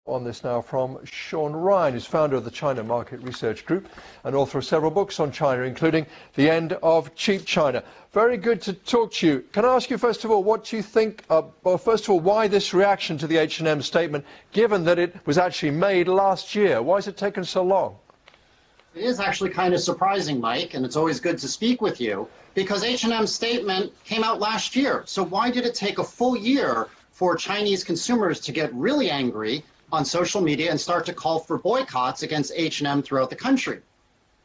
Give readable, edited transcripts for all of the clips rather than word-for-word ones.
On this now from Sean Ryan, who's founder of the China Market Research Group and author of several books on China, including The End of Cheap China. Very good to talk to you. Can I ask you, first of all, what do you think, well, first of all, why this reaction to the H&M statement, given that it was actually made last year? Why has it taken so long? It is actually kind of surprising, Mike, and it's always good to speak with you, because H&M's statement came out last year. So why did it take a full year for Chinese consumers to get really angry on social media and start to call for boycotts against H&M throughout the country?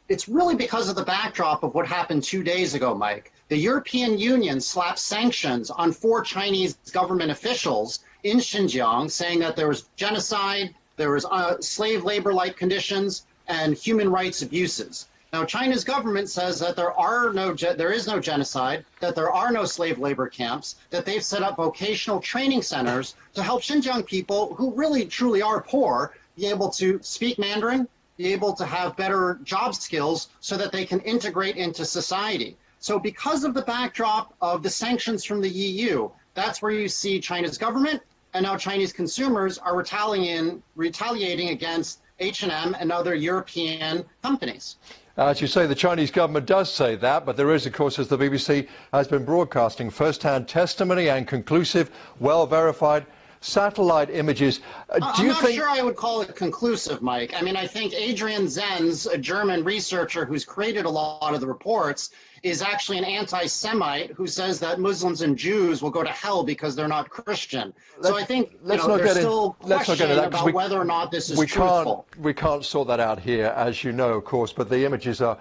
It's really because of the backdrop of what happened 2 days ago, Mike. The European Union slapped sanctions on 4 Chinese government officials in Xinjiang, saying that there was genocide, there was slave labor-like conditions, and human rights abuses. Now, China's government says that there is no genocide, that there are no slave labor camps, that they've set up vocational training centers to help Xinjiang people who really truly are poor be able to speak Mandarin, be able to have better job skills so that they can integrate into society. So because of the backdrop of the sanctions from the EU, that's where you see China's government and now Chinese consumers are retaliating against H&M and other European companies. As you say, the Chinese government does say that, but there is, of course, as the BBC has been broadcasting, first-hand testimony and conclusive, well-verified satellite images. I'm not sure I would call it conclusive, Mike. I mean, I think Adrian Zenz, a German researcher who's created a lot of the reports, is actually an anti-Semite who says that Muslims and Jews will go to hell because they're not Christian. So I think there's still question about whether or not this is truthful. We can't sort that out here, as you know, of course, but the images are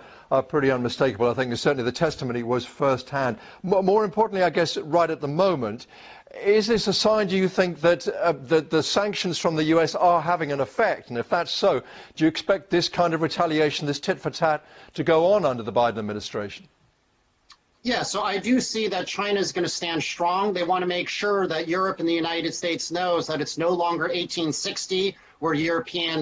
pretty unmistakable. I think certainly the testimony was first-hand. More importantly, I guess, right at the moment, is this a sign, do you think, that the sanctions from the US are having an effect? And if that's so, do you expect this kind of retaliation, this tit-for-tat, to go on under the Biden administration? Yeah, so I do see that China is going to stand strong. They want to make sure that Europe and the United States knows that it's no longer 1860, where European